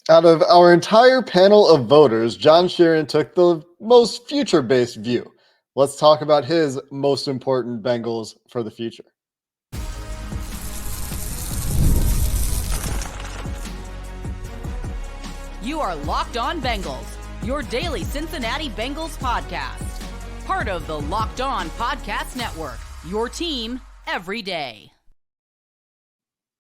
Out of our entire panel of voters, John Sheeran took the most future based view. Let's talk about his most important Bengals for the future. You are Locked On Bengals, your daily Cincinnati Bengals podcast. Part of the Locked On Podcast Network, your team every day.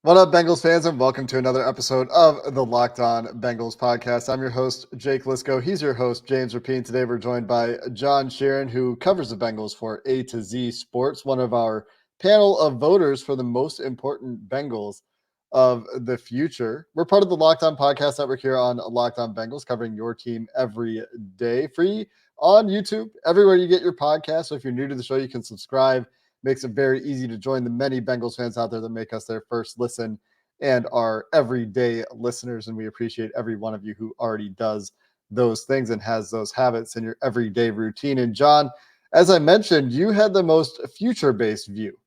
What up, Bengals fans, and welcome to another episode of the Locked On Bengals podcast. I'm your host, Jake Lisco. He's your host, James Rapien. Today we're joined by John Sheeran, who covers the Bengals for A to Z Sports, one of our panel of voters for the most important Bengals of the future. We're part of the Locked On Podcast Network here on Locked On Bengals, covering your team every day. Free on YouTube, everywhere you get your podcast. So if you're new to the show, you can subscribe. Makes it very easy to join the many Bengals fans out there that make us their first listen and are everyday listeners. And we appreciate every one of you who already does those things and has those habits in your everyday routine. And John, as I mentioned, you had the most future-based view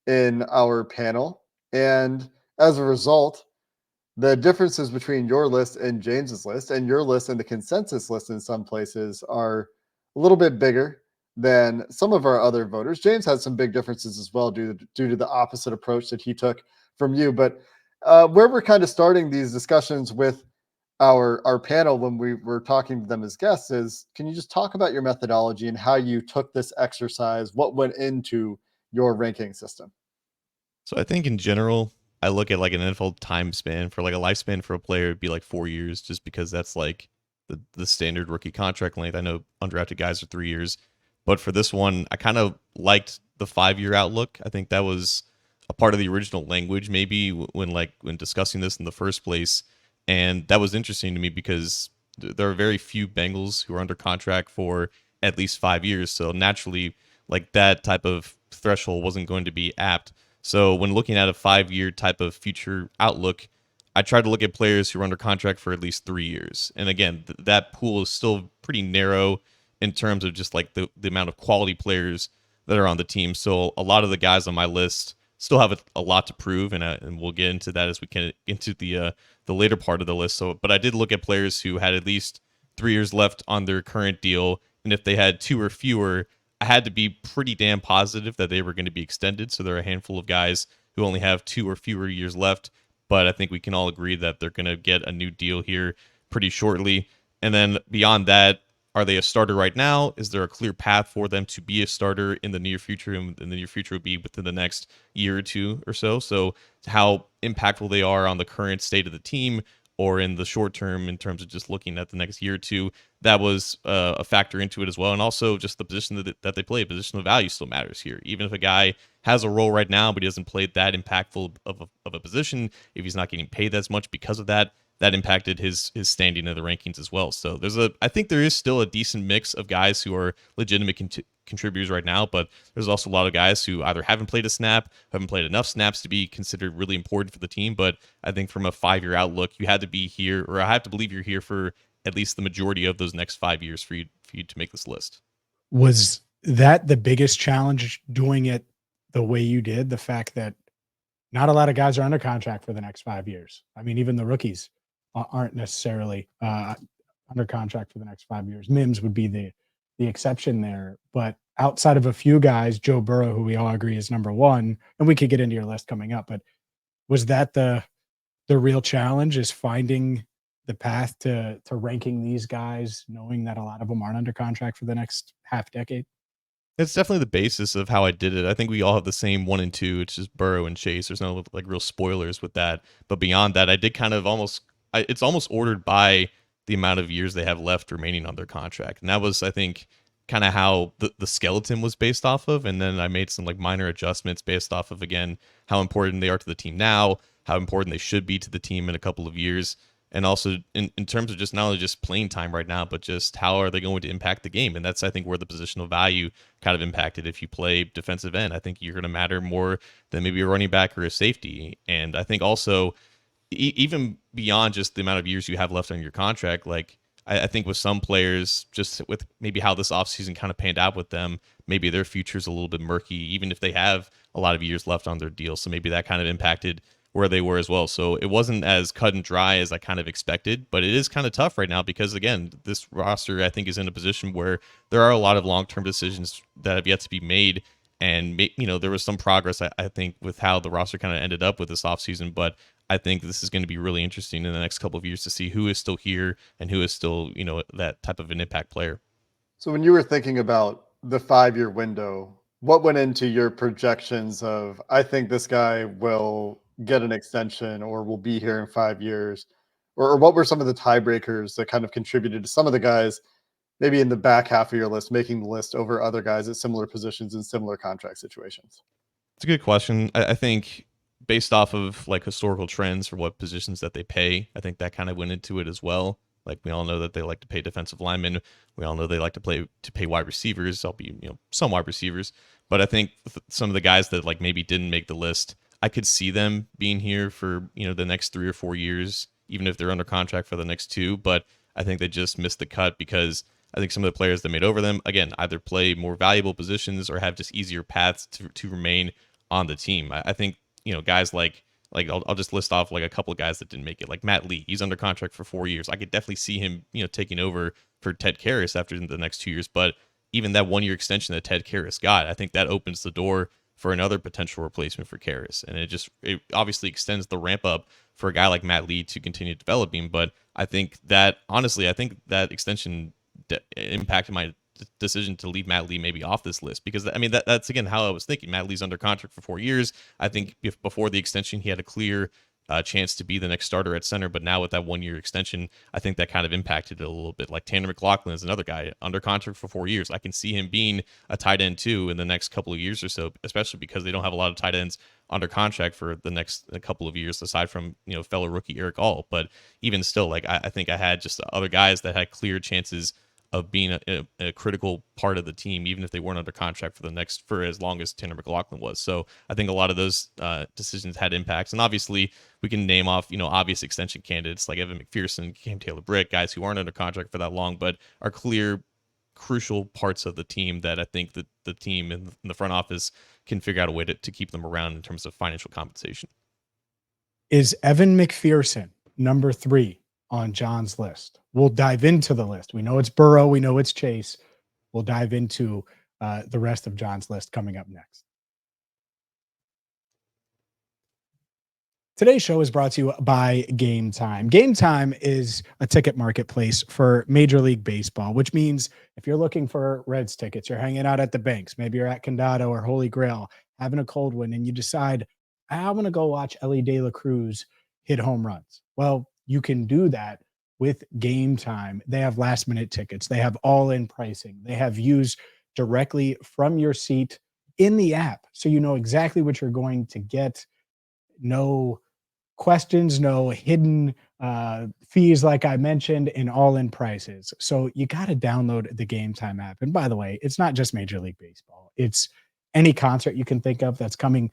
in our panel. And as a result, the differences between your list and James's list and your list and the consensus list in some places are a little bit bigger than some of our other voters. James had some big differences as well due to the opposite approach that he took from you. But where we're kind of starting these discussions with our panel when we were talking to them as guests is, can you just talk about your methodology and how you took this exercise, what went into your ranking system? So I think in general, I look at like an NFL time span for like a lifespan for a player would be like 4 years, just because that's like the standard rookie contract length. I know undrafted guys are 3 years. But for this one, I kind of liked the 5-year outlook. I think that was a part of the original language, maybe when discussing this in the first place. And that was interesting to me because there are very few Bengals who are under contract for at least 5 years. So naturally, like that type of threshold wasn't going to be apt. So when looking at a 5-year type of future outlook, I tried to look at players who are under contract for at least 3 years. And again, that pool is still pretty narrow in terms of just like the amount of quality players that are on the team. So a lot of the guys on my list still have a lot to prove, and we'll get into that as we get into the later part of the list. So, but I did look at players who had at least 3 years left on their current deal, and if they had 2 or fewer, I had to be pretty damn positive that they were going to be extended. So there are a handful of guys who only have 2 or fewer years left, but I think we can all agree that they're going to get a new deal here pretty shortly. And then beyond that, are they a starter right now? Is there a clear path for them to be a starter in the near future? And the near future would be within the next year or two or so. So how impactful they are on the current state of the team or in the short term in terms of just looking at the next year or two, that was a factor into it as well. And also just the position that they play, positional value still matters here. Even if a guy has a role right now, but he doesn't play that impactful of a position, if he's not getting paid as much because of that, that impacted his standing in the rankings as well. So I think there is still a decent mix of guys who are legitimate contributors right now, but there's also a lot of guys who either haven't played a snap, haven't played enough snaps to be considered really important for the team. But I think from a 5-year outlook, you had to be here, or I have to believe you're here for at least the majority of those next 5 years for you to make this list. Was that the biggest challenge doing it the way you did? The fact that not a lot of guys are under contract for the next 5 years. I mean, even the rookies aren't necessarily under contract for the next 5 years. Mims would be the exception there. But outside of a few guys, Joe Burrow, who we all agree is number one, and we could get into your list coming up, but was that the real challenge, is finding the path to ranking these guys, knowing that a lot of them aren't under contract for the next half decade? It's definitely the basis of how I did it. I think we all have the same 1 and 2. It's just Burrow and Chase. There's no like real spoilers with that. But beyond that, I did kind of it's almost ordered by the amount of years they have left remaining on their contract. And that was, I think, kind of how the skeleton was based off of. And then I made some like minor adjustments based off of, again, how important they are to the team now, how important they should be to the team in a couple of years. And also in terms of just not only just playing time right now, but just how are they going to impact the game? And that's, I think, where the positional value kind of impacted. If you play defensive end, I think you're going to matter more than maybe a running back or a safety. And I think also, even beyond just the amount of years you have left on your contract, like I think with some players, just with maybe how this offseason kind of panned out with them, maybe their future's a little bit murky, even if they have a lot of years left on their deal. So maybe that kind of impacted where they were as well. So it wasn't as cut and dry as I kind of expected, but it is kind of tough right now because, again, this roster, I think, is in a position where there are a lot of long-term decisions that have yet to be made. And, there was some progress, I think, with how the roster kind of ended up with this offseason. But I think this is going to be really interesting in the next couple of years to see who is still here and who is still, that type of an impact player. So when you were thinking about the 5-year window, what went into your projections of, I think this guy will get an extension or will be here in 5 years? Or what were some of the tiebreakers that kind of contributed to some of the guys maybe in the back half of your list making the list over other guys at similar positions in similar contract situations? It's a good question. I think based off of like historical trends for what positions that they pay, I think that kind of went into it as well. Like we all know that they like to pay defensive linemen. We all know they like to pay wide receivers. I'll be, some wide receivers. But I think some of the guys that like maybe didn't make the list, I could see them being here for, the next 3 or 4 years, even if they're under contract for the next 2. But I think they just missed the cut because I think some of the players that made over them, again, either play more valuable positions or have just easier paths to remain on the team. I think, guys like I'll just list off like a couple of guys that didn't make it, like Matt Lee. He's under contract for 4 years. I could definitely see him, taking over for Ted Karras after the next 2 years. But even that 1-year extension that Ted Karras got, I think that opens the door for another potential replacement for Karras. And it obviously extends the ramp up for a guy like Matt Lee to continue developing. But I think that, honestly, that extension impacted my decision to leave Matt Lee maybe off this list because that's again how I was thinking. Matt Lee's under contract for 4 years. I think if before the extension he had a clear chance to be the next starter at center, but now with that 1-year extension, I think that kind of impacted it a little bit. Like Tanner McLaughlin is another guy under contract for 4 years. I can see him being a tight end too in the next couple of years or so, especially because they don't have a lot of tight ends under contract for the next couple of years, aside from fellow rookie Eric All. But even still, like I think I had just other guys that had clear chances of being a critical part of the team, even if they weren't under contract for as long as Tanner McLaughlin was. So I think a lot of those decisions had impacts. And obviously we can name off, obvious extension candidates like Evan McPherson, Cam Taylor-Britt, guys who aren't under contract for that long, but are clear, crucial parts of the team that I think that the team in the front office can figure out a way to keep them around in terms of financial compensation. Is Evan McPherson number 3 on John's list? We'll dive into the list. We know it's Burrow. We know it's Chase. We'll dive into the rest of John's list coming up next. Today's show is brought to you by Gametime. Gametime is a ticket marketplace for Major League Baseball, which means if you're looking for Reds tickets, you're hanging out at the banks, maybe you're at Condado or Holy Grail, having a cold one, and you decide, I want to go watch Ellie De La Cruz hit home runs. Well, you can do that with Gametime. They have last minute tickets. They have all-in pricing. They have views directly from your seat in the app. So you know exactly what you're going to get. No questions, no hidden fees like I mentioned, and all-in prices. So you got to download the Gametime app. And by the way, it's not just Major League Baseball. It's any concert you can think of that's coming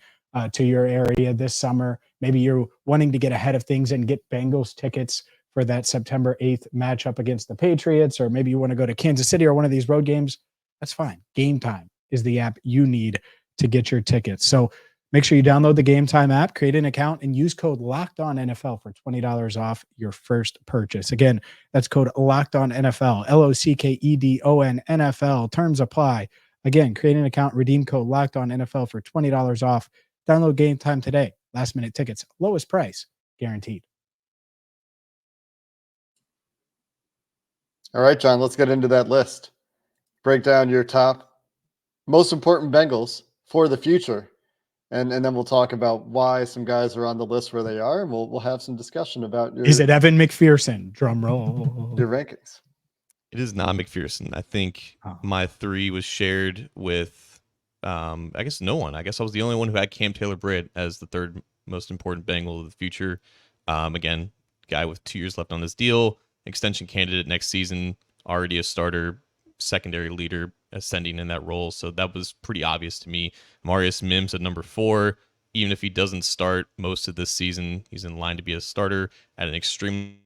to your area this summer. Maybe you're wanting to get ahead of things and get Bengals tickets for that September 8th matchup against the Patriots, or maybe you want to go to Kansas City or one of these road games. That's fine. Gametime is the app you need to get your tickets. So make sure you download the Gametime app, create an account, and use code LOCKEDONNFL for $20 off your first purchase. Again, that's code LOCKEDONNFL, LOCKEDON NFL. Terms apply. Again, create an account, redeem code LOCKEDONNFL for $20 off. Download Gametime today. Last minute tickets, lowest price, guaranteed. All right, John, let's get into that list. Break down your top most important Bengals for the future. And then we'll talk about why some guys are on the list where they are, and we'll have some discussion about Is it Evan McPherson? Drum roll. Your rankings. It is not McPherson. I think my 3 was shared with, I guess no one. I guess I was the only one who had Cam Taylor-Britt as the 3rd most important Bengal of the future. Again, guy with 2 years left on this deal, extension candidate next season, already a starter, secondary leader, ascending in that role. So that was pretty obvious to me. Marius Mims at number 4. Even if he doesn't start most of this season, he's in line to be a starter at an extremely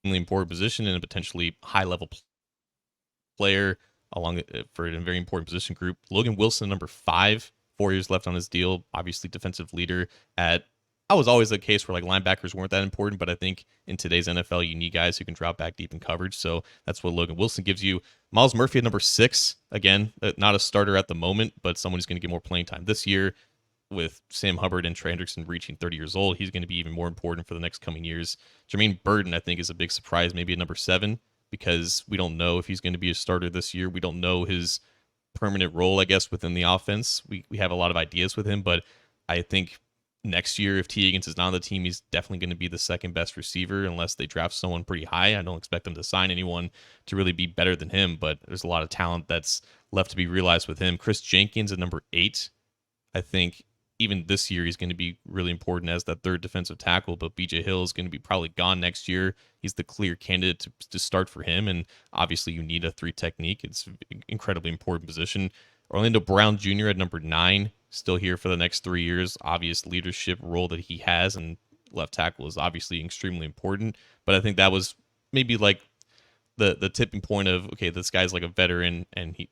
important position and a potentially high-level player along for a very important position group. Logan Wilson, number 5, 4 years left on his deal. Obviously, defensive leader at I was always a case where like linebackers weren't that important, but I think in today's NFL, you need guys who can drop back deep in coverage. So that's what Logan Wilson gives you. Miles Murphy at number 6. Again, not a starter at the moment, but someone who's going to get more playing time this year. With Sam Hubbard and Trey Hendrickson reaching 30 years old, he's going to be even more important for the next coming years. Jermaine Burton, I think, is a big surprise, maybe at number 7, because we don't know if he's going to be a starter this year. We don't know his permanent role, I guess, within the offense. We have a lot of ideas with him, but I think next year, if T. Higgins is not on the team, he's definitely going to be the second best receiver unless they draft someone pretty high. I don't expect them to sign anyone to really be better than him, but there's a lot of talent that's left to be realized with him. Chris Jenkins at number 8. I think even this year he's going to be really important as that third defensive tackle, but BJ Hill is going to be probably gone next year. He's the clear candidate to start for him, and obviously you need a 3 technique. It's an incredibly important position. Orlando Brown Jr. at number 9, still here for the next 3 years. Obvious leadership role that he has, and left tackle is obviously extremely important, but I think that was maybe like the tipping point of, okay, this guy's like a veteran,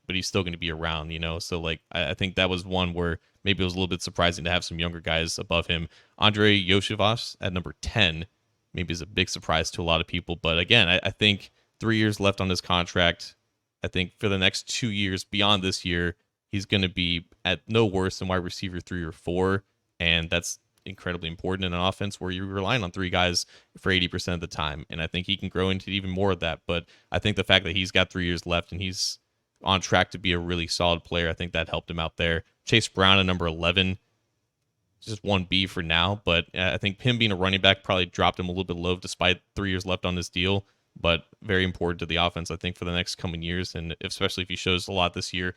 but he's still going to be around, you know? So like, I think that was one where maybe it was a little bit surprising to have some younger guys above him. Andrei Iosivas at number 10, maybe is a big surprise to a lot of people. But again, I think 3 years left on his contract. I think for the next 2 years beyond this year, he's going to be at no worse than wide receiver 3 or 4. And that's incredibly important in an offense where you're relying on 3 guys for 80% of the time. And I think he can grow into even more of that. But I think the fact that he's got 3 years left and he's on track to be a really solid player, I think that helped him out there. Chase Brown at number 11, just 1B for now. But I think him being a running back probably dropped him a little bit low despite 3 years left on his deal. But very important to the offense, I think, for the next coming years. And especially if he shows a lot this year.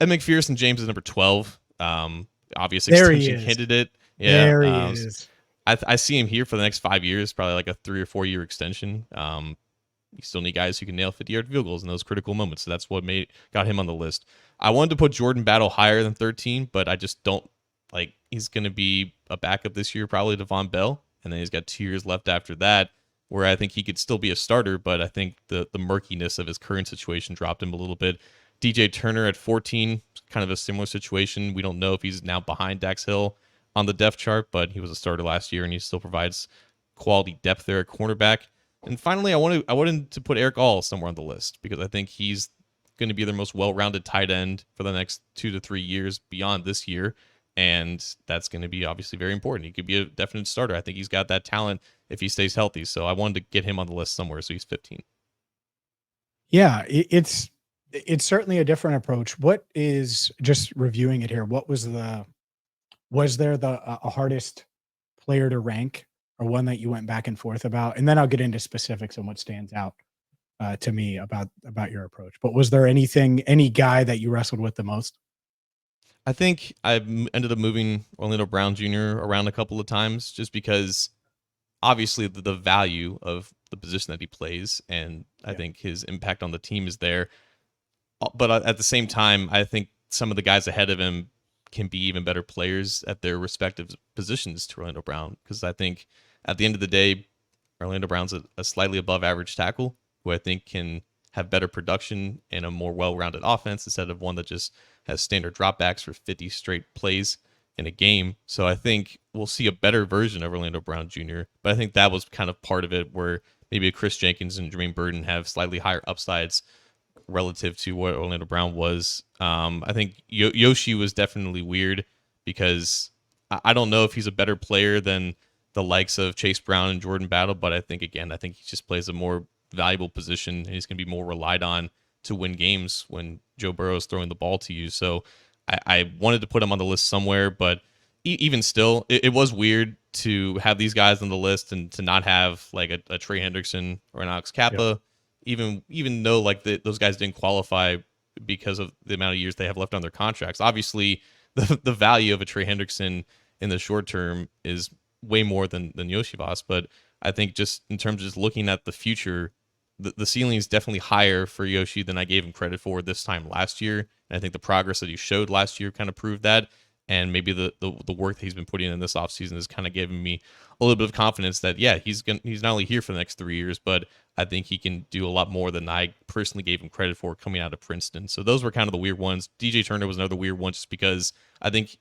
Ed McPherson James is number 12. Obvious extension hinted it. Yeah, there he is. I see him here for the next 5 years, probably like a 3 or 4 year extension. You still need guys who can nail 50-yard field goals in those critical moments. So that's what got him on the list. I wanted to put Jordan Battle higher than 13, but I just don't like. He's going to be a backup this year, probably to Von Bell, and then he's got 2 years left after that, where I think he could still be a starter. But I think the murkiness of his current situation dropped him a little bit. DJ Turner at 14, kind of a similar situation. We don't know if he's now behind Dax Hill on the depth chart, but he was a starter last year, and he still provides quality depth there at cornerback. And finally, I wanted to put Eric All somewhere on the list because I think he's going to be their most well-rounded tight end for the next 2 to 3 years beyond this year, and that's going to be obviously very important. He could be a definite starter. I think he's got that talent if he stays healthy, so I wanted to get him on the list somewhere, so he's 15. Yeah, it's certainly a different approach. What is, just reviewing it here, was there a hardest player to rank, or one that you went back and forth about? And then I'll get into specifics on what stands out to me about your approach. But was there any guy that you wrestled with the most? I think I ended up moving Orlando Brown Jr. around a couple of times just because obviously the value of the position that he plays, and I think his impact on the team is there. But at the same time, I think some of the guys ahead of him can be even better players at their respective positions to Orlando Brown, because I think at the end of the day, Orlando Brown's a slightly above average tackle who I think can have better production and a more well-rounded offense instead of one that just has standard dropbacks for 50 straight plays in a game. So I think we'll see a better version of Orlando Brown Jr., but I think that was kind of part of it, where maybe Chris Jenkins and Jermaine Burton have slightly higher upsides relative to what Orlando Brown was. I think Yoshi was definitely weird because I don't know if he's a better player than the likes of Chase Brown and Jordan Battle, but I think he just plays a more valuable position, and he's going to be more relied on to win games when Joe Burrow is throwing the ball to you. So I wanted to put him on the list somewhere, but even still, it was weird to have these guys on the list and to not have like a Trey Hendrickson or an Alex Kappa, even though like those guys didn't qualify because of the amount of years they have left on their contracts. Obviously, the value of a Trey Hendrickson in the short term is way more than Iosivas, but I think just in terms of just looking at the future, the ceiling is definitely higher for Yoshi than I gave him credit for this time last year. And I think the progress that he showed last year kind of proved that. And maybe the work that he's been putting in this offseason is kind of giving me a little bit of confidence that, yeah, he's not only here for the next 3 years, but I think he can do a lot more than I personally gave him credit for coming out of Princeton. So those were kind of the weird ones. DJ Turner was another weird one just because I think,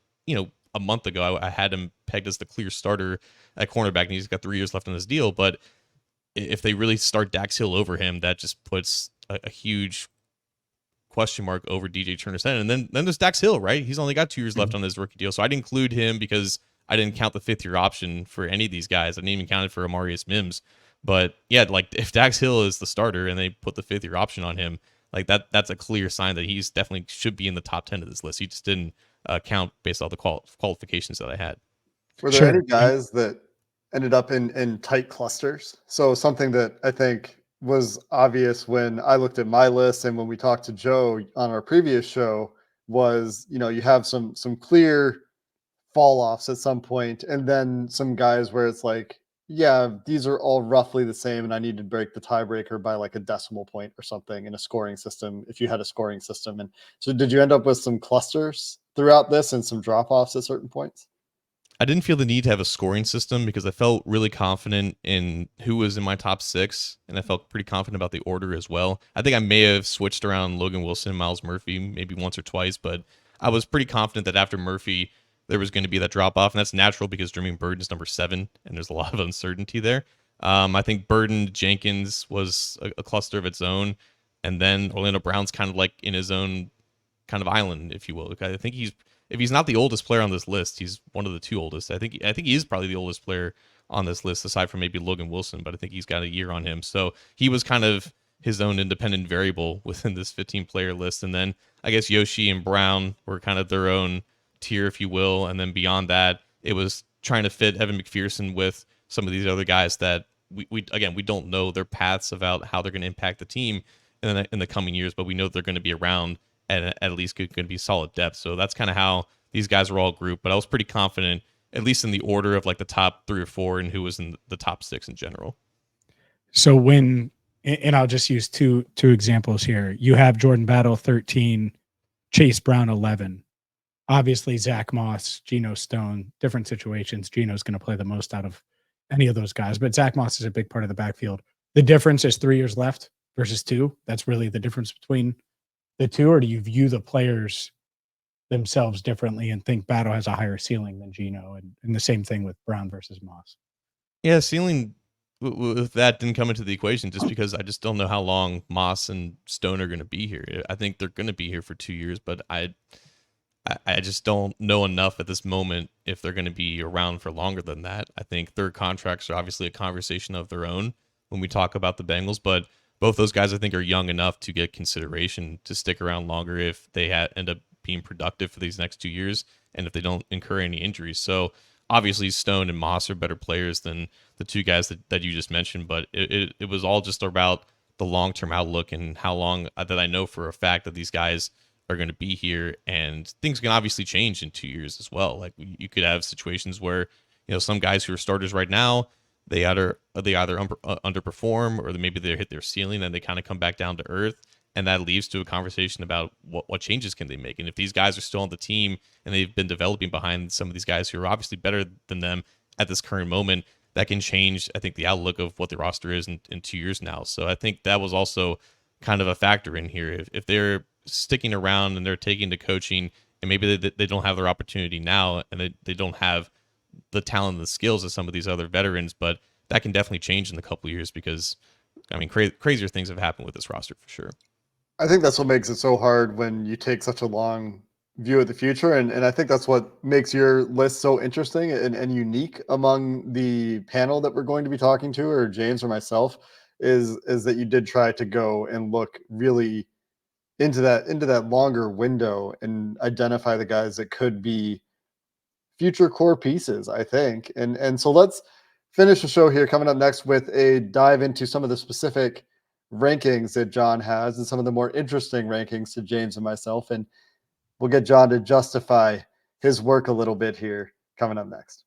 a month ago, I had him pegged as the clear starter at cornerback, and he's got 3 years left on his deal. But if they really start Dax Hill over him, that just puts a huge question mark over DJ Turner's head. And then there's Dax Hill, right? He's only got 2 years left on his rookie deal. So I didn't include him because I didn't count the 5th-year option for any of these guys. I didn't even count it for Amarius Mims. But yeah, like if Dax Hill is the starter and they put the 5th-year option on him, like that's a clear sign that he's definitely should be in the top 10 of this list. He just didn't count based on the qualifications that I had. Were there any guys that ended up in tight clusters? So something that I think was obvious when I looked at my list and when we talked to Joe on our previous show was, you have some clear fall offs at some point, and then some guys where it's like, yeah, these are all roughly the same, and I need to break the tiebreaker by like a decimal point or something in a scoring system if you had a scoring system. And so did you end up with some clusters throughout this and some drop offs at certain points? I didn't feel the need to have a scoring system because I felt really confident in who was in my top 6, and I felt pretty confident about the order as well. I think I may have switched around Logan Wilson and Miles Murphy maybe once or twice, but I was pretty confident that after Murphy, there was going to be that drop off, and that's natural because Jermaine Burton is number 7, and there's a lot of uncertainty there. I think Burton Jenkins was a cluster of its own, and then Orlando Brown's kind of like in his own kind of island, if you will. I think if he's not the oldest player on this list, he's one of the 2 oldest. I think he is probably the oldest player on this list, aside from maybe Logan Wilson, but I think he's got a year on him. So he was kind of his own independent variable within this 15-player list. And then I guess Yoshi and Brown were kind of their own tier, if you will. And then beyond that, it was trying to fit Evan McPherson with some of these other guys that we don't know their paths about how they're going to impact the team in the coming years, but we know they're going to be around and at least going to be solid depth. So that's kind of how these guys were all grouped. But I was pretty confident, at least in the order of like the top 3 or 4 and who was in the top 6 in general. So and I'll just use two examples here. You have Jordan Battle 13, Chase Brown 11. Obviously, Zach Moss, Geno Stone, different situations. Geno's going to play the most out of any of those guys, but Zach Moss is a big part of the backfield. The difference is 3 years left versus 2. That's really the difference between the 2, or do you view the players themselves differently and think Battle has a higher ceiling than Geno, and the same thing with Brown versus Moss? Yeah, ceiling with that didn't come into the equation just because I just don't know how long Moss and Stone are going to be here. I think they're going to be here for 2 years, but I just don't know enough at this moment if they're going to be around for longer than that. I think their contracts are obviously a conversation of their own when we talk about the Bengals, but both those guys I think are young enough to get consideration to stick around longer if they end up being productive for these next 2 years and if they don't incur any injuries. So obviously Stone and Moss are better players than the 2 guys that you just mentioned, but it was all just about the long-term outlook and how long that I know for a fact that these guys are going to be here, and things can obviously change in 2 years as well. Like you could have situations where, some guys who are starters right now, they either underperform or maybe they hit their ceiling and they kind of come back down to earth. And that leads to a conversation about what changes can they make. And if these guys are still on the team and they've been developing behind some of these guys who are obviously better than them at this current moment, that can change, I think, the outlook of what the roster is in 2 years now. So I think that was also kind of a factor in here. If they're sticking around and they're taking to coaching and maybe they don't have their opportunity now and they don't have the talent and the skills of some of these other veterans, but that can definitely change in a couple of years because, crazier things have happened with this roster for sure. I think that's what makes it so hard when you take such a long view of the future. And I think that's what makes your list so interesting and unique among the panel that we're going to be talking to, or James or myself, is that you did try to go and look really into that longer window and identify the guys that could be future core pieces, I think. And so let's finish the show here coming up next with a dive into some of the specific rankings that John has and some of the more interesting rankings to James and myself. And we'll get John to justify his work a little bit here coming up next.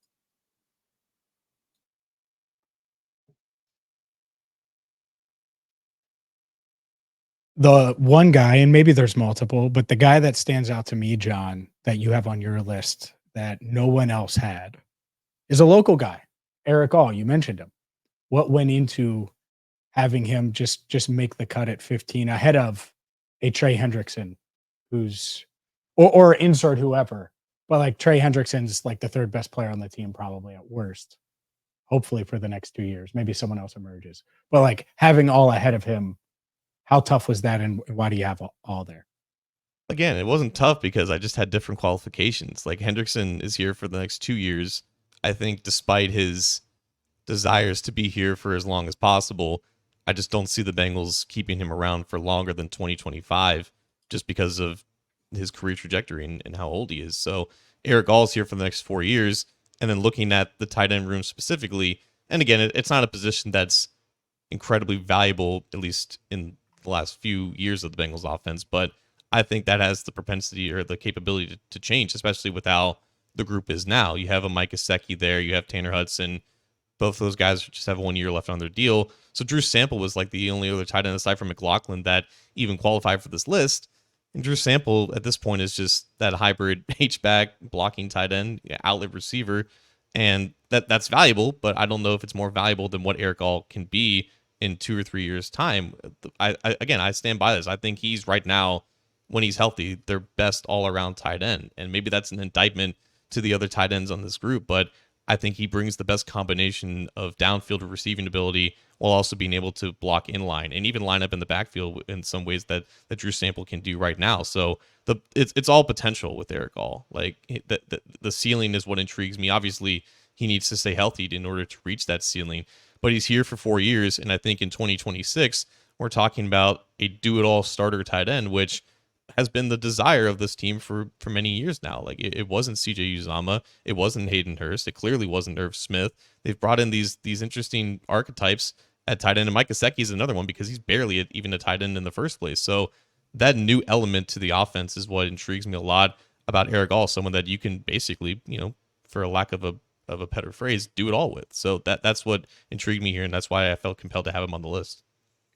The one guy, and maybe there's multiple, but the guy that stands out to me, John, that you have on your list that no one else had is a local guy, Eric All. You mentioned him. What went into having him just make the cut at 15 ahead of a Trey Hendrickson, who's or insert whoever But like Trey Hendrickson's like the third best player on the team, probably at worst. Hopefully for the next 2 years, maybe someone else emerges. But like having all ahead of him, how tough was that, and why do you have all there? Again, it wasn't tough because I just had different qualifications. Like Hendrickson is here for the next 2 years. I think despite his desires to be here for as long as possible, I just don't see the Bengals keeping him around for longer than 2025 just because of his career trajectory and how old he is. So Eric All's here for the next 4 years. And then looking at the tight end room specifically, and again, it's not a position that's incredibly valuable, at least in the last few years of the Bengals offense, but I think that has the propensity or the capability to change, especially with how the group is now. You have a Mike Gesicki there, you have Tanner Hudson. Both of those guys just have 1 year left on their deal. So Drew Sample was like the only other tight end aside from McLaughlin that even qualified for this list. And Drew Sample at this point is just that hybrid H-back blocking tight end, outlet receiver. And that's valuable, but I don't know if it's more valuable than what Eric All can be in 2 or 3 years' time. I stand by this. I think he's right now, when he's healthy, their best all-around tight end. And maybe that's an indictment to the other tight ends on this group, but I think he brings the best combination of downfield receiving ability while also being able to block in line and even line up in the backfield in some ways that Drew Sample can do right now. So it's all potential with Eric All. Like the ceiling is what intrigues me. Obviously, he needs to stay healthy in order to reach that ceiling, but he's here for 4 years, and I think in 2026 we're talking about a do-it-all starter tight end, which has been the desire of this team for many years now. Like it wasn't CJ Uzama, it wasn't Hayden Hurst, it clearly wasn't Irv Smith. They've brought in these interesting archetypes at tight end, and Mike Gesicki is another one because he's barely even a tight end in the first place. So that new element to the offense is what intrigues me a lot about Eric All, someone that you can basically, for a lack of a better phrase, do it all with. So that's what intrigued me here, and that's why I felt compelled to have him on the list.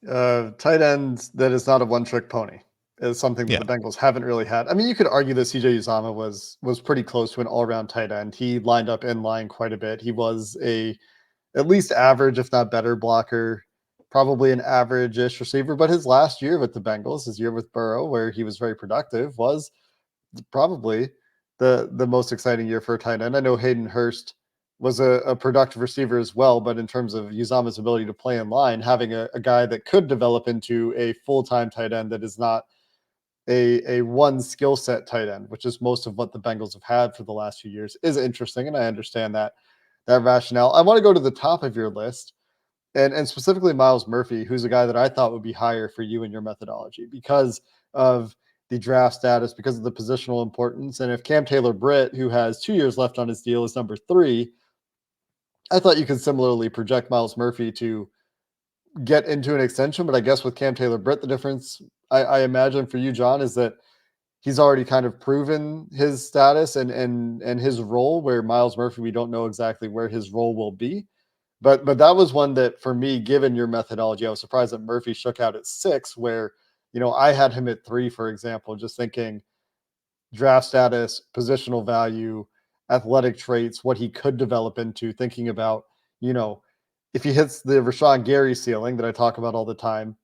Tight end that is not a one-trick pony is something that the Bengals haven't really had. I mean, you could argue that CJ Uzama was pretty close to an all-around tight end. He lined up in line quite a bit. He was at least average, if not better blocker, probably an average-ish receiver. But his last year with the Bengals, his year with Burrow, where he was very productive, was probably the most exciting year for a tight end. I know Hayden Hurst was a productive receiver as well, but in terms of Uzama's ability to play in line, having a guy that could develop into a full-time tight end that is not a one skill set tight end, which is most of what the Bengals have had for the last few years, is interesting, and I understand that rationale. I want to go to the top of your list, and specifically Myles Murphy, who's a guy that I thought would be higher for you in your methodology because of the draft status, because of the positional importance. And if Cam Taylor-Britt, who has 2 years left on his deal, is number 3, I thought you could similarly project Myles Murphy to get into an extension, but I guess with Cam Taylor-Britt, the difference I imagine for you, John, is that he's already kind of proven his status and his role, where Myles Murphy, we don't know exactly where his role will be. But that was one that, for me, given your methodology, I was surprised that Murphy shook out at 6, where, I had him at 3, for example, just thinking draft status, positional value, athletic traits, what he could develop into, thinking about, if he hits the Rashawn Gary ceiling that I talk about all the time,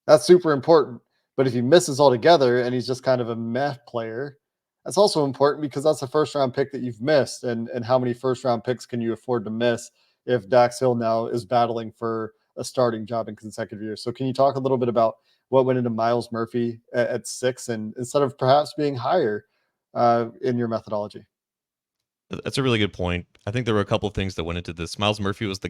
that's super important. But if he misses altogether and he's just kind of a meh player, that's also important because that's a first-round pick that you've missed. And how many first-round picks can you afford to miss if Dax Hill now is battling for a starting job in consecutive years? So can you talk a little bit about what went into Myles Murphy at 6, and instead of perhaps being higher in your methodology? That's a really good point. I think there were a couple of things that went into this. Myles Murphy was the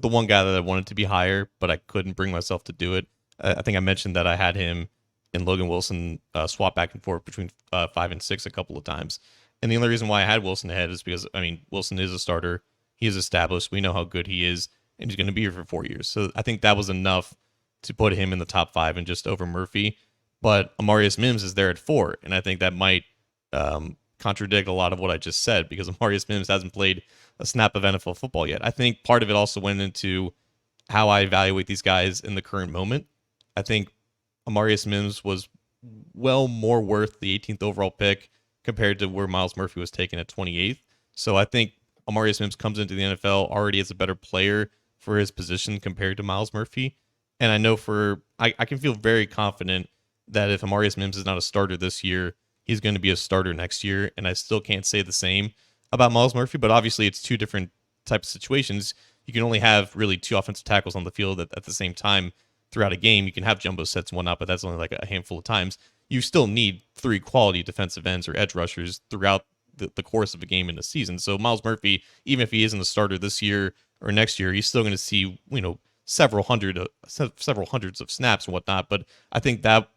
one guy that I wanted to be higher, but I couldn't bring myself to do it. I think I mentioned that I had him and Logan Wilson swap back and forth between 5 and 6 a couple of times. And the only reason why I had Wilson ahead is because, Wilson is a starter. He is established. We know how good he is, and he's going to be here for 4 years. So I think that was enough to put him in the top 5 and just over Murphy. But Amarius Mims is there at 4, and I think that might contradict a lot of what I just said, because Amarius Mims hasn't played a snap of NFL football yet. I think part of it also went into how I evaluate these guys in the current moment. I think Amarius Mims was well more worth the 18th overall pick compared to where Myles Murphy was taken at 28th. So I think Amarius Mims comes into the NFL already as a better player for his position compared to Myles Murphy. And I know I can feel very confident that if Amarius Mims is not a starter this year, he's going to be a starter next year. And I still can't say the same about Myles Murphy, but obviously it's two different types of situations. You can only have really two offensive tackles on the field at the same time throughout a game. You can have jumbo sets and whatnot, but that's only like a handful of times. You still need three quality defensive ends or edge rushers throughout the course of a game in the season. So Myles Murphy, even if he isn't the starter this year or next year, he's still going to see, several hundreds of snaps and whatnot. But I think that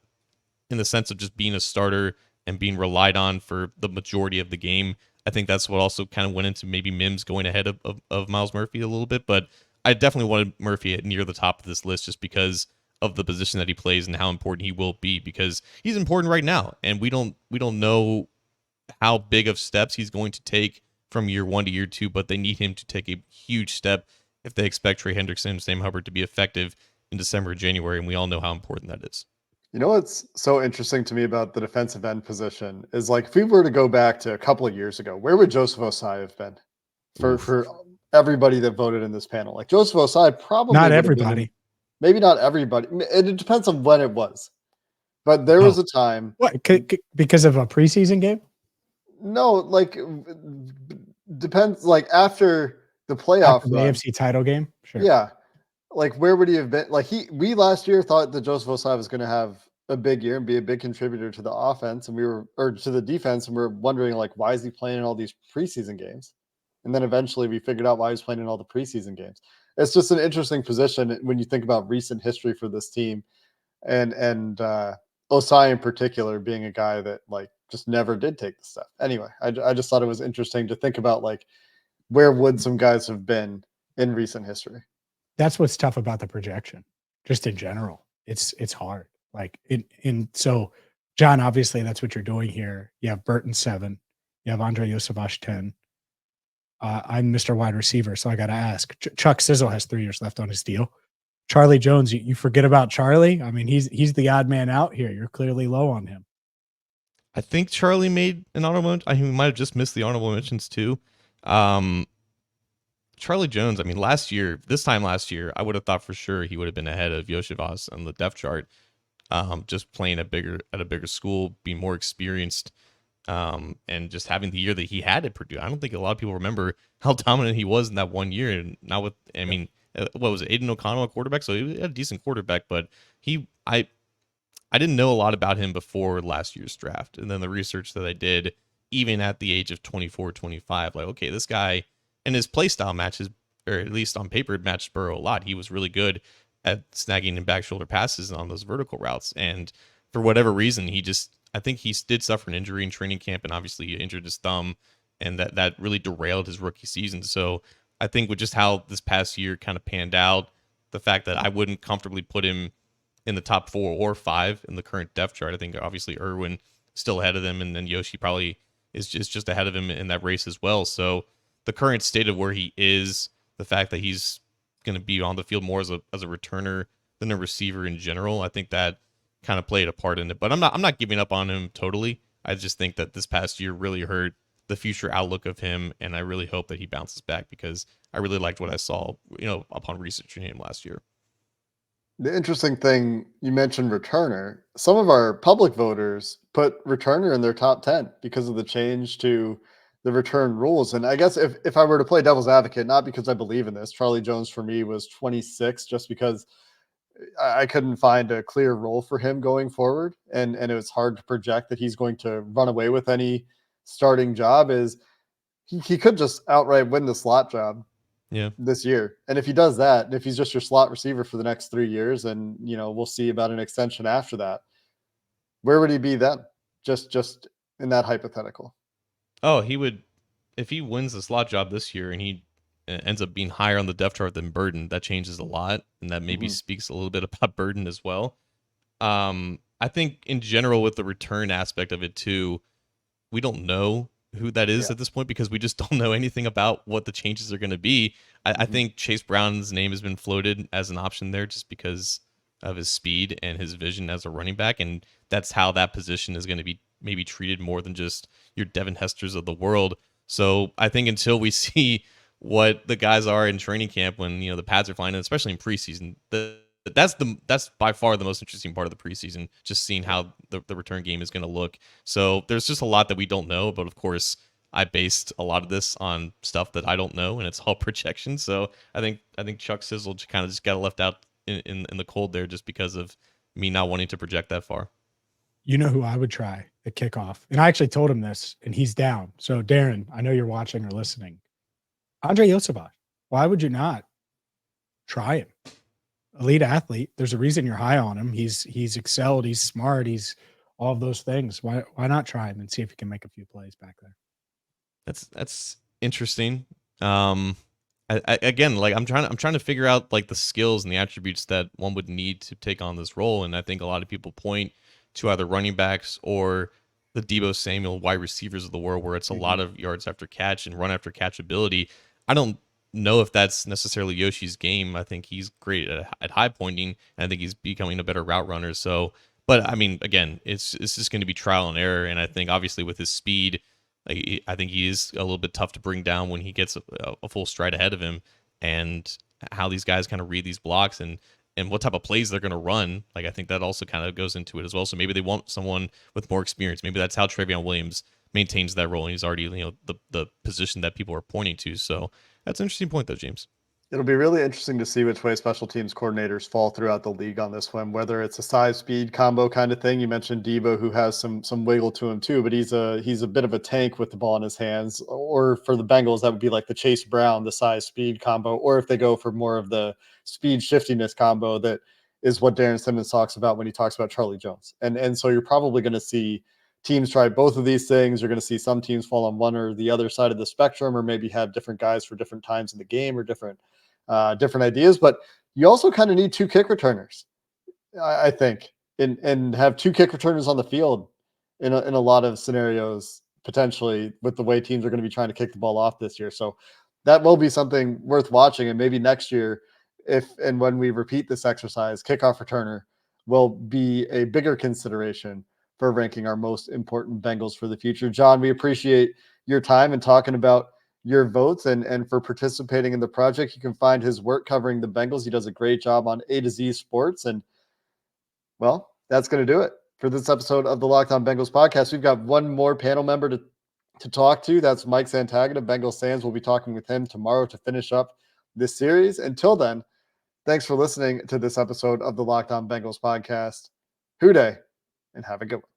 in the sense of just being a starter and being relied on for the majority of the game, I think that's what also kind of went into maybe Mims going ahead of Myles Murphy a little bit. But I definitely wanted Murphy near the top of this list just because of the position that he plays and how important he will be, because he's important right now. And we don't know how big of steps he's going to take from year 1 to year 2, but they need him to take a huge step if they expect Trey Hendrickson and Sam Hubbard to be effective in December or January, and we all know how important that is. You know what's so interesting to me about the defensive end position is, like, if we were to go back to a couple of years ago, where would Joseph Osai have been for everybody that voted in this panel? Like, Joseph Osai probably Not would have everybody. maybe not everybody. It depends on when it was, but there was a time. What? Because of a preseason game? No, like, depends. Like, after the playoff After the run, AFC title game? Sure. yeah. Like, where would he have been? Like, we last year thought that Joseph Osai was going to have a big year and be a big contributor to the offense, or to the defense, and we were wondering, like, why is he playing in all these preseason games? And then eventually we figured out why he's playing in all the preseason games. It's just an interesting position when you think about recent history for this team, and Osai in particular being a guy that, like, just never did take the step. Anyway, I just thought it was interesting to think about, like, where would some guys have been in recent history. That's what's tough about the projection, just in general. It's hard. Like, so, John, obviously that's what you're doing here. You have Burton 7, you have Andrei Iosivas 10. I'm Mr. Wide Receiver, so I got to ask. Chuck Sizzle has 3 years left on his deal. Charlie Jones, you forget about Charlie? I mean, he's the odd man out here. You're clearly low on him. I think Charlie made an honorable mention. I mean, we might have just missed the honorable mentions too. Charlie Jones, I mean, this time last year, I would have thought for sure he would have been ahead of Iosivas on the depth chart. Just playing at a bigger school, being more experienced, and just having the year that he had at Purdue. I don't think a lot of people remember how dominant he was in that 1 year. And now what was it, Aiden O'Connell a quarterback? So he had a decent quarterback, but I didn't know a lot about him before last year's draft. And then the research that I did, even at the age of 24, 25, like, okay, this guy and his play style matches, or at least on paper, it matched Burrow a lot. He was really good at snagging and back shoulder passes on those vertical routes. And for whatever reason, I think he did suffer an injury in training camp, and obviously he injured his thumb, and that really derailed his rookie season. So I think with just how this past year kind of panned out, the fact that I wouldn't comfortably put him in the top 4 or 5 in the current depth chart. I think obviously Irwin still ahead of them, and then Yoshi probably is just ahead of him in that race as well. So the current state of where he is, the fact that he's going to be on the field more as a returner than a receiver in general, I think that kind of played a part in it. But I'm not giving up on him totally. I just think that this past year really hurt the future outlook of him, and I really hope that he bounces back, because I really liked what I saw, upon researching him last year. The interesting thing, you mentioned returner. Some of our public voters put returner in their top 10 because of the change to the return rules. And I guess if I were to play devil's advocate, not because I believe in this, Charlie Jones for me was 26, just because I couldn't find a clear role for him going forward. And it was hard to project that he's going to run away with any starting job. He could just outright win the slot job this year. And if he does that, if he's just your slot receiver for the next 3 years, and we'll see about an extension after that, where would he be then? Just in that hypothetical. Oh, he would, if he wins the slot job this year and he ends up being higher on the depth chart than Burton, that changes a lot, and that maybe speaks a little bit about Burton as well. I think in general with the return aspect of it too, we don't know who that is at this point, because we just don't know anything about what the changes are going to be. I think Chase Brown's name has been floated as an option there just because of his speed and his vision as a running back, and that's how that position is going to be maybe treated more than just your Devin Hesters of the world. So I think until we see what the guys are in training camp, when the pads are flying, especially in preseason, the that's by far the most interesting part of the preseason, just seeing how the return game is going to look. So there's just a lot that we don't know, but of course I based a lot of this on stuff that I don't know, and it's all projection. So I think Chuck Sizzle kind of just got left out in the cold there, just because of me not wanting to project that far. You know who I would try at kickoff? And I actually told him this, and he's down. So Darren, I know you're watching or listening. Andrei Iosivas. Why would you not try him? Elite athlete. There's a reason you're high on him. He's excelled. He's smart. He's all of those things. Why not try him and see if he can make a few plays back there? That's interesting. Again, like I'm trying to figure out like the skills and the attributes that one would need to take on this role, and I think a lot of people point to either running backs or the Deebo Samuel wide receivers of the world, where it's a lot of yards after catch and run after catch ability. I don't know if that's necessarily Yoshi's game. I think he's great at high pointing, and I think he's becoming a better route runner. So, but I mean, again, it's just going to be trial and error, and I think obviously with his speed, I think he is a little bit tough to bring down when he gets a full stride ahead of him, and how these guys kind of read these blocks and what type of plays they're going to run. Like, I think that also kind of goes into it as well. So maybe they want someone with more experience. Maybe that's how Trevion Williams maintains that role, and he's already, the position that people are pointing to. So that's an interesting point, though, James. It'll be really interesting to see which way special teams coordinators fall throughout the league on this one, whether it's a size speed combo kind of thing. You mentioned Deebo, who has some wiggle to him too, but he's a bit of a tank with the ball in his hands. Or for the Bengals, that would be like the Chase Brown, the size speed combo. Or if they go for more of the speed shiftiness combo, that is what Darren Simmons talks about when he talks about Charlie Jones. And so you're probably going to see teams try both of these things. You're going to see some teams fall on one or the other side of the spectrum, or maybe have different guys for different times in the game or different ideas. But you also kind of need two kick returners, I think, and have two kick returners on the field in a lot of scenarios, potentially, with the way teams are going to be trying to kick the ball off this year. So that will be something worth watching. And maybe next year, if and when we repeat this exercise, kickoff returner will be a bigger consideration for ranking our most important Bengals for the future. John, we appreciate your time and talking about your votes and for participating in the project. You can find his work covering the Bengals. He does a great job on A to Z Sports. And, well, that's going to do it for this episode of the Locked On Bengals podcast. We've got one more panel member to talk to. That's Mike Santagata, Bengals fans. We'll be talking with him tomorrow to finish up this series. Until then, thanks for listening to this episode of the Locked On Bengals podcast. Hoo day, and have a good one.